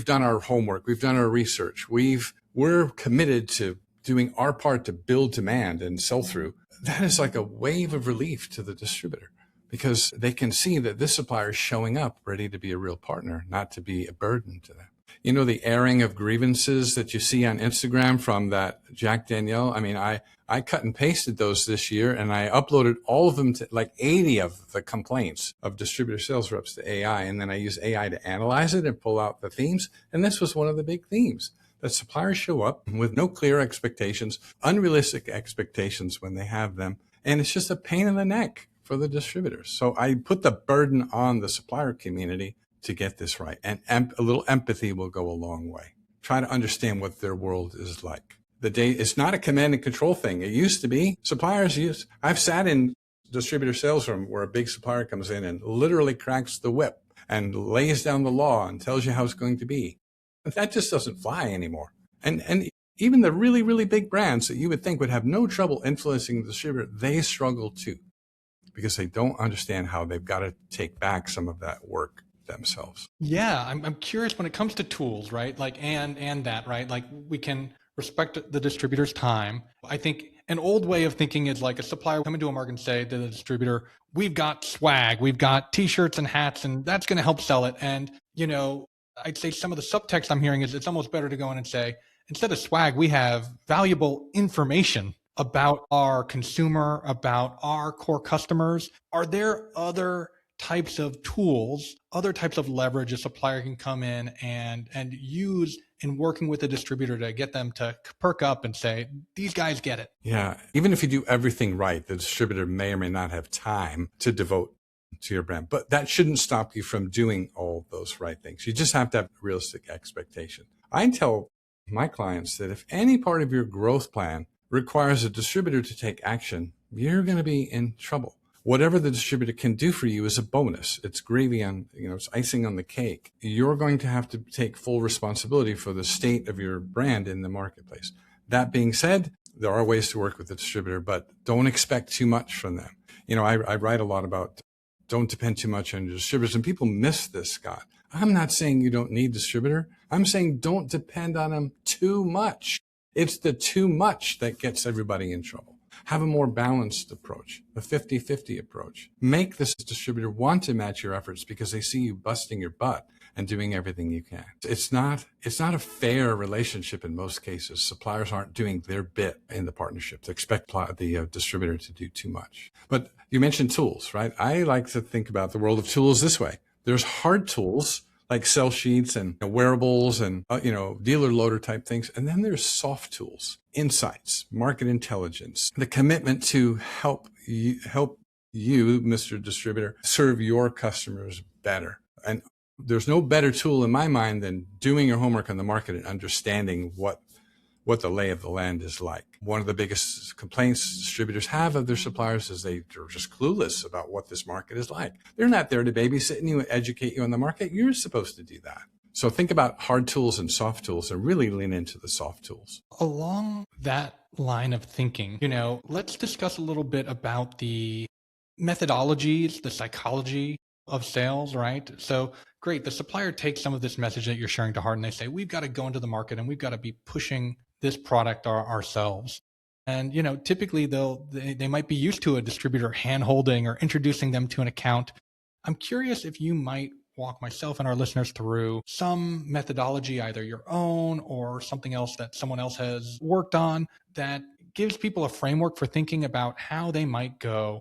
done our homework. We've done our research. We're committed to doing our part to build demand and sell through. That is like a wave of relief to the distributor because they can see that this supplier is showing up ready to be a real partner, not to be a burden to them. The airing of grievances that you see on Instagram from that Jack Danielle. I mean, I cut and pasted those this year and I uploaded all of them to like 80 of the complaints of distributor sales reps to AI. And then I use AI to analyze it and pull out the themes. And this was one of the big themes. That suppliers show up with no clear expectations, unrealistic expectations when they have them. And it's just a pain in the neck for the distributors. So I put the burden on the supplier community to get this right. And a little empathy will go a long way. Try to understand what their world is like. It's not a command and control thing. It used to be. I've sat in distributor sales room where a big supplier comes in and literally cracks the whip and lays down the law and tells you how it's going to be. But that just doesn't fly anymore. And even the really, really big brands that you would think would have no trouble influencing the distributor, they struggle too because they don't understand how they've got to take back some of that work themselves. Yeah, I'm curious when it comes to tools, right? Like, and that, right? Like we can respect the distributor's time. I think an old way of thinking is like a supplier come into a market and say to the distributor, we've got swag, we've got t-shirts and hats, and that's going to help sell it. And, I'd say some of the subtext I'm hearing is it's almost better to go in and say, instead of swag, we have valuable information about our consumer, about our core customers. Are there other types of tools, other types of leverage a supplier can come in and use in working with a distributor to get them to perk up and say, these guys get it? Yeah. Even if you do everything right, the distributor may or may not have time to devote to your brand, but that shouldn't stop you from doing all those right things. You just have to have realistic expectation. I tell my clients that if any part of your growth plan requires a distributor to take action, you're going to be in trouble. Whatever the distributor can do for you is a bonus. It's gravy on, it's icing on the cake. You're going to have to take full responsibility for the state of your brand in the marketplace. That being said, there are ways to work with the distributor, but don't expect too much from them. I write a lot about don't depend too much on your distributors, and people miss this, Scott. I'm not saying you don't need distributor. I'm saying don't depend on them too much. It's the too much that gets everybody in trouble. Have a more balanced approach, a 50-50 approach. Make this distributor want to match your efforts because they see you busting your butt and doing everything you can. It's not a fair relationship in most cases. Suppliers aren't doing their bit in the partnership to expect the distributor to do too much. But you mentioned tools, right? I like to think about the world of tools this way. There's hard tools like sell sheets and wearables and, dealer loader type things. And then there's soft tools, insights, market intelligence, the commitment to help you, Mr. Distributor, serve your customers better. And there's no better tool in my mind than doing your homework on the market and understanding what the lay of the land is like. One of the biggest complaints distributors have of their suppliers is they're just clueless about what this market is like. They're not there to babysit you and educate you on the market. You're supposed to do that. So think about hard tools and soft tools and really lean into the soft tools. Along that line of thinking, let's discuss a little bit about the methodologies, the psychology of sales, right? So great. The supplier takes some of this message that you're sharing to heart and they say, we've got to go into the market and we've got to be pushing this product ourselves. And, typically they might be used to a distributor hand-holding or introducing them to an account. I'm curious if you might walk myself and our listeners through some methodology, either your own or something else that someone else has worked on that gives people a framework for thinking about how they might go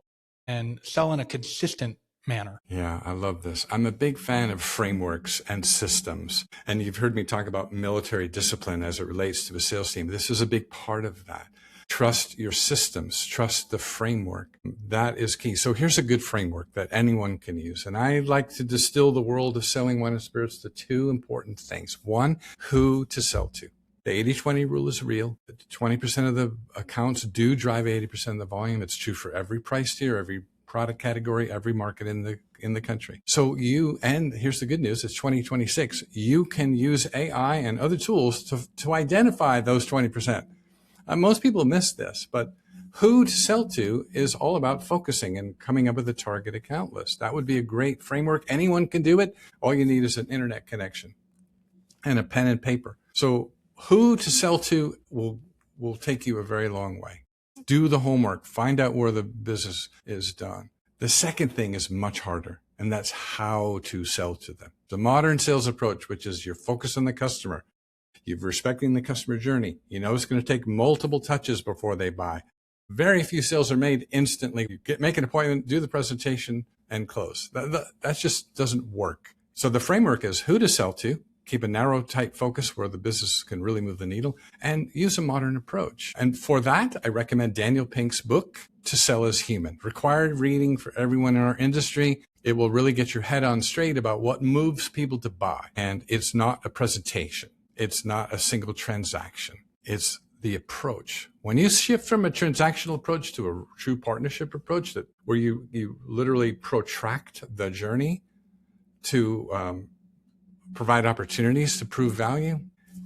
and sell in a consistent manner. Yeah, I love this. I'm a big fan of frameworks and systems. And you've heard me talk about military discipline as it relates to a sales team. This is a big part of that. Trust your systems, trust the framework. That is key. So here's a good framework that anyone can use. And I like to distill the world of selling wine and spirits to two important things. One, who to sell to. The 80-20 rule is real. 20% of the accounts do drive 80% of the volume. It's true for every price tier, every product category, every market in the country. So and here's the good news, it's 2026. You can use AI and other tools to identify those 20%. Most people miss this, but who to sell to is all about focusing and coming up with a target account list. That would be a great framework. Anyone can do it. All you need is an internet connection and a pen and paper. So who to sell to will take you a very long way. Do the homework, find out where the business is done. The second thing is much harder, and that's how to sell to them. The modern sales approach, which is you're focused on the customer, you're respecting the customer journey. You know it's going to take multiple touches before they buy. Very few sales are made instantly. You make an appointment, do the presentation, and close. That just doesn't work. So the framework is who to sell to, keep a narrow, tight focus where the business can really move the needle, and use a modern approach. And for that, I recommend Daniel Pink's book, To Sell as Human. Required reading for everyone in our industry. It will really get your head on straight about what moves people to buy. And it's not a presentation. It's not a single transaction. It's the approach. When you shift from a transactional approach to a true partnership approach, where you literally protract the journey to provide opportunities to prove value,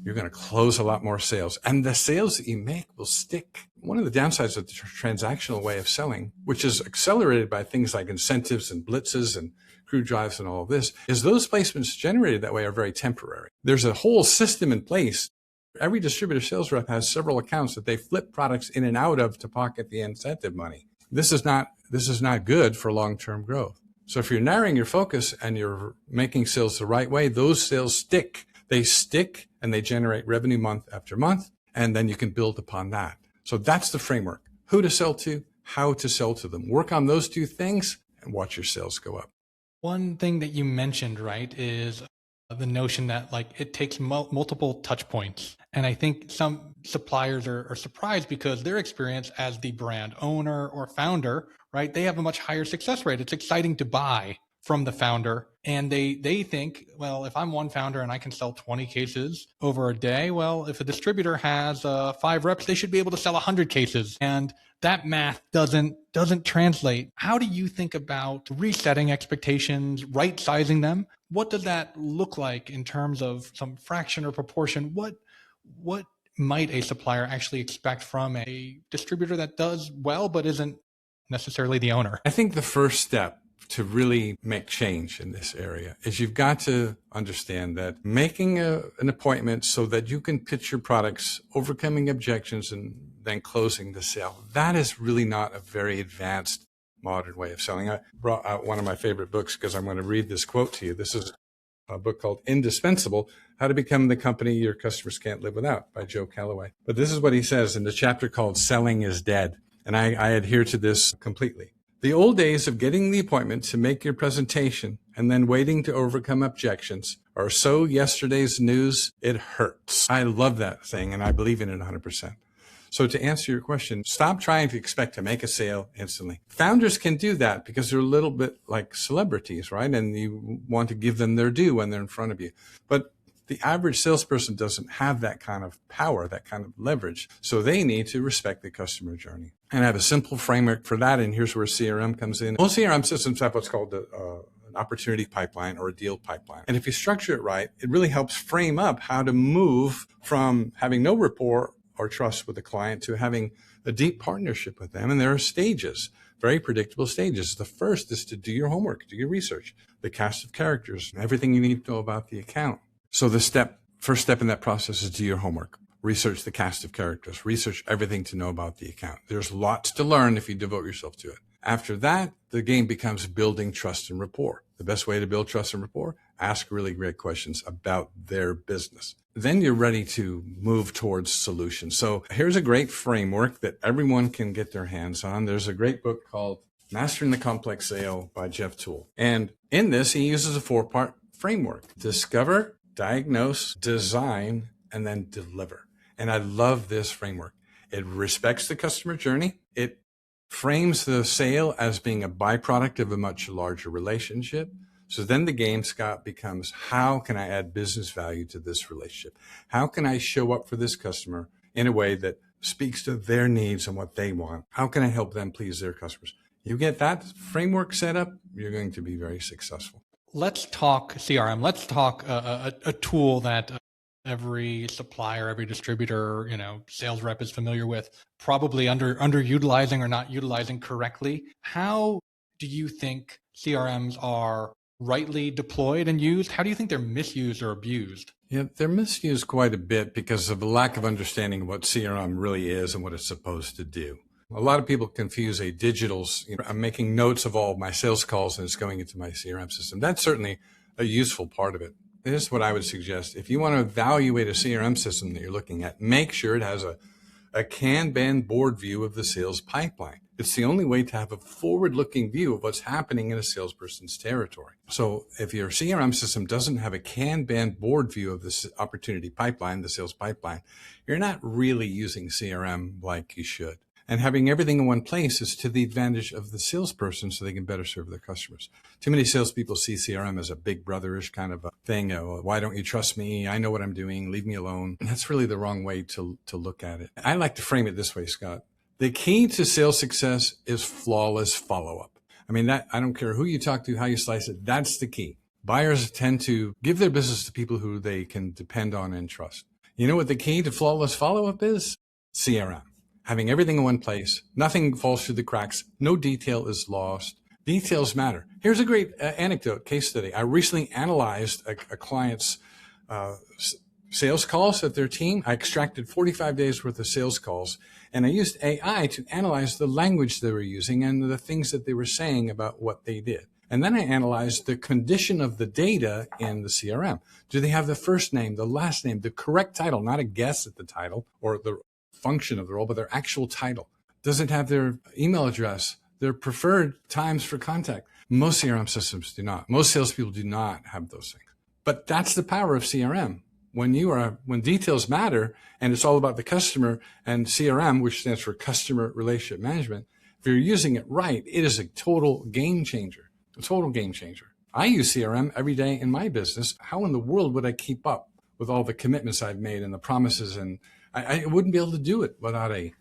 you're going to close a lot more sales. And the sales that you make will stick. One of the downsides of the transactional way of selling, which is accelerated by things like incentives and blitzes and crew drives and all of this, is those placements generated that way are very temporary. There's a whole system in place. Every distributor sales rep has several accounts that they flip products in and out of to pocket the incentive money. This is not good for long-term growth. So if you're narrowing your focus and you're making sales the right way, those sales stick. They stick and they generate revenue month after month, and then you can build upon that. So that's the framework. Who to sell to, how to sell to them. Work on those two things and watch your sales go up. One thing that you mentioned, right, is the notion that it takes multiple touch points. And I think some suppliers are surprised because their experience as the brand owner or founder, right, they have a much higher success rate. It's exciting to buy from the founder. And they think, well, if I'm one founder and I can sell 20 cases over a day, well, if a distributor has 5 reps, they should be able to sell 100 cases. And that math doesn't translate. How do you think about resetting expectations, right sizing them? What does that look like in terms of some fraction or proportion? What might a supplier actually expect from a distributor that does well but isn't necessarily the owner? I think the first step to really make change in this area is you've got to understand that making an appointment so that you can pitch your products, overcoming objections, and then closing the sale, that is really not a very advanced modern way of selling. I brought out one of my favorite books because I'm going to read this quote to you. This is a book called Indispensable, How to Become the Company Your Customers Can't Live Without by Joe Calloway. But this is what he says in the chapter called Selling is Dead. And I adhere to this completely. The old days of getting the appointment to make your presentation and then waiting to overcome objections are so yesterday's news, it hurts. I love that thing and I believe in it 100%. So to answer your question, stop trying to expect to make a sale instantly. Founders can do that because they're a little bit like celebrities, right? And you want to give them their due when they're in front of you. But the average salesperson doesn't have that kind of power, that kind of leverage. So they need to respect the customer journey. And I have a simple framework for that. And here's where CRM comes in. Most CRM systems have what's called an opportunity pipeline or a deal pipeline. And if you structure it right, it really helps frame up how to move from having no rapport or trust with the client to having a deep partnership with them. And there are stages, very predictable stages. The first is to do your homework, do your research, the cast of characters, everything you need to know about the account. So the first step in that process is do your homework, research the cast of characters, research everything to know about the account. There's lots to learn if you devote yourself to it. After that, the game becomes building trust and rapport. The best way to build trust and rapport, ask really great questions about their business. Then you're ready to move towards solutions. So here's a great framework that everyone can get their hands on. There's a great book called Mastering the Complex Sale by Jeff Toole. And in this, he uses a 4-part framework: discover, diagnose, design, and then deliver. And I love this framework. It respects the customer journey. It frames the sale as being a byproduct of a much larger relationship. So then the game, Scott, becomes, how can I add business value to this relationship? How can I show up for this customer in a way that speaks to their needs and what they want? How can I help them please their customers? You get that framework set up, you're going to be very successful. Let's talk CRM. Let's talk a tool that every supplier, every distributor, sales rep is familiar with, probably underutilizing or not utilizing correctly. How do you think CRMs are rightly deployed and used? How do you think they're misused or abused? Yeah, they're misused quite a bit because of a lack of understanding of what CRM really is and what it's supposed to do. A lot of people confuse a digital, I'm making notes of all my sales calls and it's going into my CRM system. That's certainly a useful part of it. This is what I would suggest. If you want to evaluate a CRM system that you're looking at, make sure it has a Kanban board view of the sales pipeline. It's the only way to have a forward-looking view of what's happening in a salesperson's territory. So if your CRM system doesn't have a Kanban board view of this opportunity pipeline, the sales pipeline, you're not really using CRM like you should. And having everything in one place is to the advantage of the salesperson so they can better serve their customers. Too many salespeople see CRM as a big brotherish kind of a thing. Why don't you trust me? I know what I'm doing. Leave me alone. And that's really the wrong way to look at it. I like to frame it this way, Scott. The key to sales success is flawless follow-up. I mean, I don't care who you talk to, how you slice it. That's the key. Buyers tend to give their business to people who they can depend on and trust. You know what the key to flawless follow-up is? CRM. Having everything in one place, nothing falls through the cracks, no detail is lost. Details matter. Here's a great anecdote, case study. I recently analyzed a client's sales calls at their team. I extracted 45 days worth of sales calls, and I used AI to analyze the language they were using and the things that they were saying about what they did. And then I analyzed the condition of the data in the CRM. Do they have the first name, the last name, the correct title, not a guess at the title or the function of the role, but their actual title? Does it have their email address, their preferred times for contact? Most CRM systems do not. Most salespeople do not have those things. But that's the power of CRM. When details matter and it's all about the customer, and CRM, which stands for Customer Relationship Management, if you're using it right, it is a total game changer. A total game changer. I use CRM every day in my business. How in the world would I keep up with all the commitments I've made and the promises? And I wouldn't be able to do it without a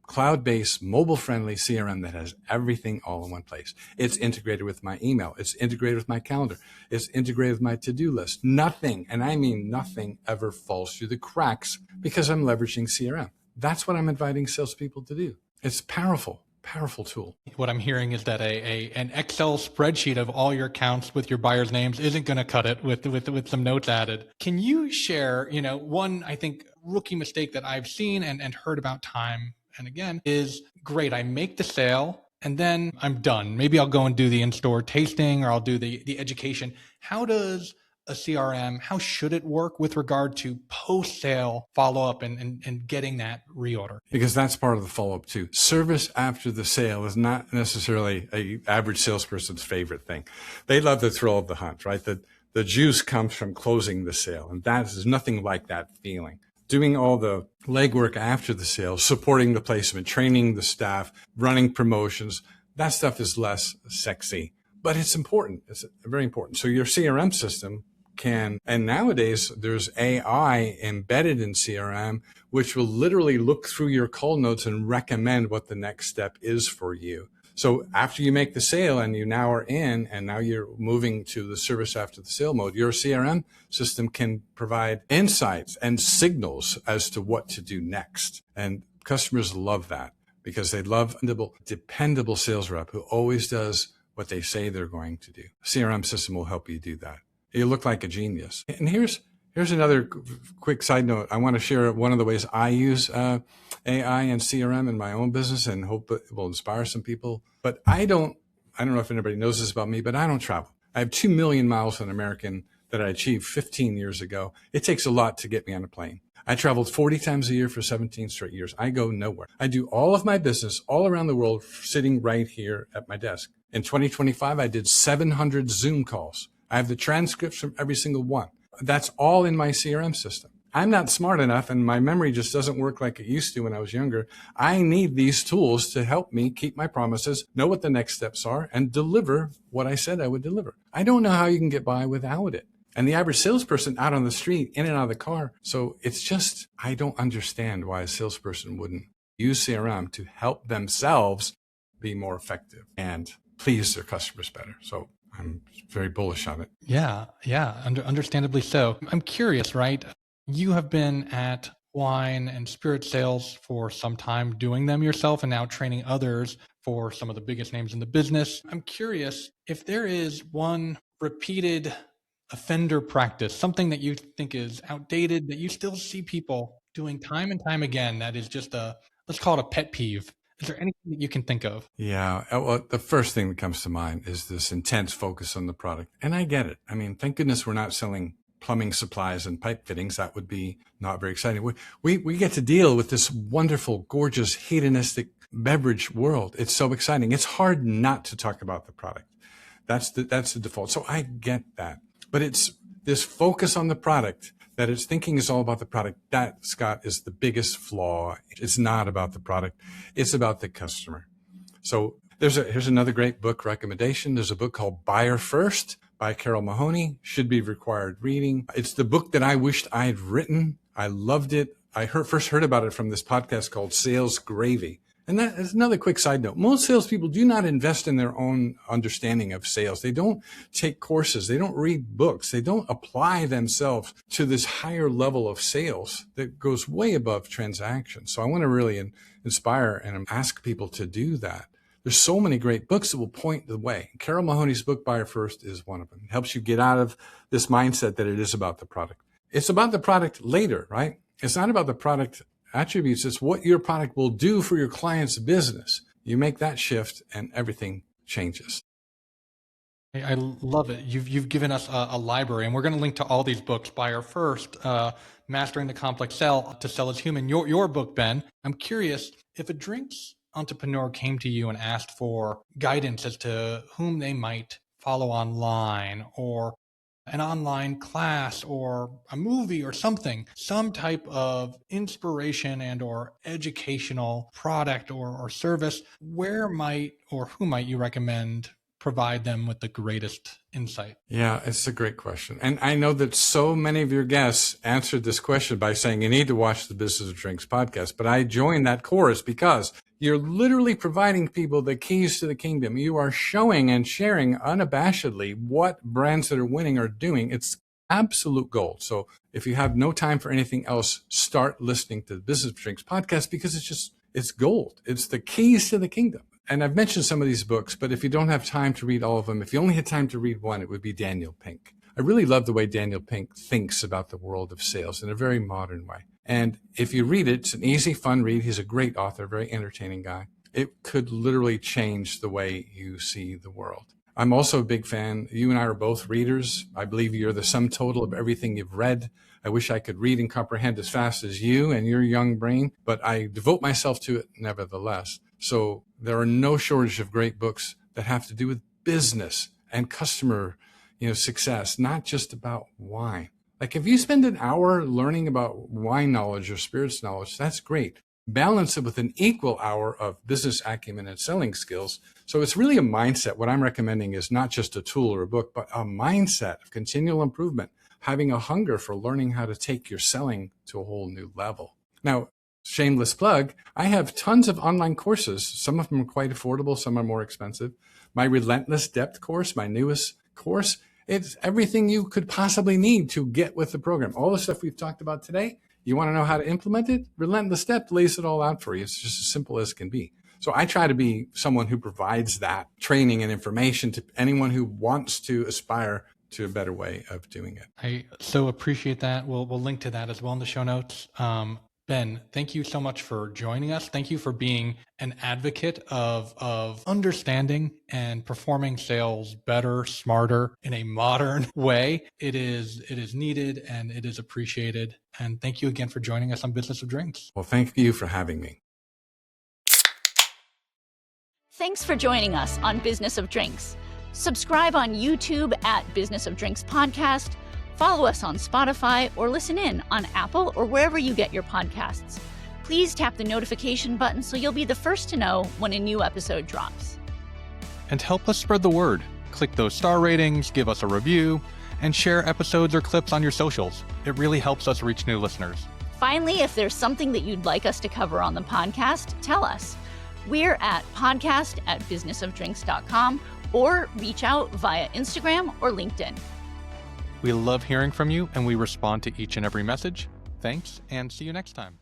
cloud-based, mobile-friendly CRM that has everything all in one place. It's integrated with my email. It's integrated with my calendar. It's integrated with my to-do list. Nothing, and I mean nothing, ever falls through the cracks because I'm leveraging CRM. That's what I'm inviting salespeople to do. It's powerful. Powerful tool. What I'm hearing is that an Excel spreadsheet of all your accounts with your buyers' names isn't going to cut it with some notes added. Can you share, one, I think, rookie mistake that I've seen and heard about time and again is, great, I make the sale and then I'm done. Maybe I'll go and do the in-store tasting or I'll do the education. How does a CRM, how should it work with regard to post-sale follow-up and getting that reorder? Because that's part of the follow-up too. Service after the sale is not necessarily an average salesperson's favorite thing. They love the thrill of the hunt, right? The juice comes from closing the sale, and that is nothing like that feeling. Doing all the legwork after the sale, supporting the placement, training the staff, running promotions, that stuff is less sexy, but it's important. It's very important. So your CRM system and nowadays there's AI embedded in CRM, which will literally look through your call notes and recommend what the next step is for you. So after you make the sale and you now are in, and now you're moving to the service after the sale mode, your CRM system can provide insights and signals as to what to do next. And customers love that because they love a dependable sales rep who always does what they say they're going to do. CRM system will help you do that. You look like a genius. And here's another quick side note. I want to share one of the ways I use AI and CRM in my own business and hope it will inspire some people. But I don't know if anybody knows this about me, but I don't travel. I have 2 million miles on American that I achieved 15 years ago. It takes a lot to get me on a plane. I traveled 40 times a year for 17 straight years. I go nowhere. I do all of my business all around the world sitting right here at my desk. In 2025, I did 700 Zoom calls. I have the transcripts from every single one. That's all in my CRM system. I'm not smart enough and my memory just doesn't work like it used to when I was younger. I need these tools to help me keep my promises, know what the next steps are, and deliver what I said I would deliver. I don't know how you can get by without it. And the average salesperson out on the street, in and out of the car. So it's just, I don't understand why a salesperson wouldn't use CRM to help themselves be more effective and please their customers better. So I'm very bullish on it. Yeah. Understandably so. I'm curious, right? You have been at wine and spirit sales for some time, doing them yourself and now training others for some of the biggest names in the business. I'm curious if there is one repeated offender practice, something that you think is outdated, that you still see people doing time and time again, that is just let's call it a pet peeve. Is there anything that you can think of? Yeah. Well, the first thing that comes to mind is this intense focus on the product. And I get it. I mean, thank goodness we're not selling plumbing supplies and pipe fittings. That would be not very exciting. We get to deal with this wonderful, gorgeous, hedonistic beverage world. It's so exciting. It's hard not to talk about the product. That's the default. So I get that. But it's this focus on the product, that its thinking is all about the product. That, Scott, is the biggest flaw. It's not about the product. It's about the customer. So here's another great book recommendation. There's a book called Buyer First by Carol Mahoney. Should be required reading. It's the book that I wished I'd written. I loved it. I first heard about it from this podcast called Sales Gravy. And that is another quick side note. Most salespeople do not invest in their own understanding of sales. They don't take courses. They don't read books. They don't apply themselves to this higher level of sales that goes way above transactions. So I want to really inspire and ask people to do that. There's so many great books that will point the way. Carol Mahoney's book, Buyer First, is one of them. It helps you get out of this mindset that it is about the product. It's about the product later, right? It's not about the product attributes. It's what your product will do for your client's business. You make that shift and everything changes. I love it. You've given us a library, and we're going to link to all these books. Buyer First, Mastering the Complex Sell, To Sell as Human, your book, Ben. I'm curious, if a drinks entrepreneur came to you and asked for guidance as to whom they might follow online, or an online class, or a movie, or something, some type of inspiration and or educational product or service, where might or who might you recommend provide them with the greatest insight? Yeah, it's a great question. And I know that so many of your guests answered this question by saying you need to watch the Business of Drinks podcast, but I joined that chorus because you're literally providing people the keys to the kingdom. You are showing and sharing unabashedly what brands that are winning are doing. It's absolute gold. So if you have no time for anything else, start listening to the Business of Drinks podcast, because it's gold. It's the keys to the kingdom. And I've mentioned some of these books, but if you don't have time to read all of them, if you only had time to read one, it would be Daniel Pink. I really love the way Daniel Pink thinks about the world of sales in a very modern way. And if you read it, it's an easy, fun read. He's a great author, very entertaining guy. It could literally change the way you see the world. I'm also a big fan. You and I are both readers. I believe you're the sum total of everything you've read. I wish I could read and comprehend as fast as you and your young brain, but I devote myself to it nevertheless. So there are no shortage of great books that have to do with business and customer, success, not just about wine. Like if you spend an hour learning about wine knowledge or spirits knowledge, that's great. Balance it with an equal hour of business acumen and selling skills. So it's really a mindset. What I'm recommending is not just a tool or a book, but a mindset of continual improvement, having a hunger for learning how to take your selling to a whole new level. Now, shameless plug, I have tons of online courses. Some of them are quite affordable. Some are more expensive. My Relentless Depth course, my newest course, it's everything you could possibly need to get with the program. All the stuff we've talked about today, you want to know how to implement it? Relentless Depth lays it all out for you. It's just as simple as can be. So I try to be someone who provides that training and information to anyone who wants to aspire to a better way of doing it. I so appreciate that. We'll link to that as well in the show notes. Ben, thank you so much for joining us. Thank you for being an advocate of understanding and performing sales better, smarter, in a modern way. It is needed and it is appreciated. And thank you again for joining us on Business of Drinks. Well, thank you for having me. Thanks for joining us on Business of Drinks. Subscribe on YouTube at Business of Drinks Podcast. Follow us on Spotify or listen in on Apple or wherever you get your podcasts. Please tap the notification button so you'll be the first to know when a new episode drops. And help us spread the word. Click those star ratings, give us a review, and share episodes or clips on your socials. It really helps us reach new listeners. Finally, if there's something that you'd like us to cover on the podcast, tell us. We're at podcast@businessofdrinks.com or reach out via Instagram or LinkedIn. We love hearing from you and we respond to each and every message. Thanks and see you next time.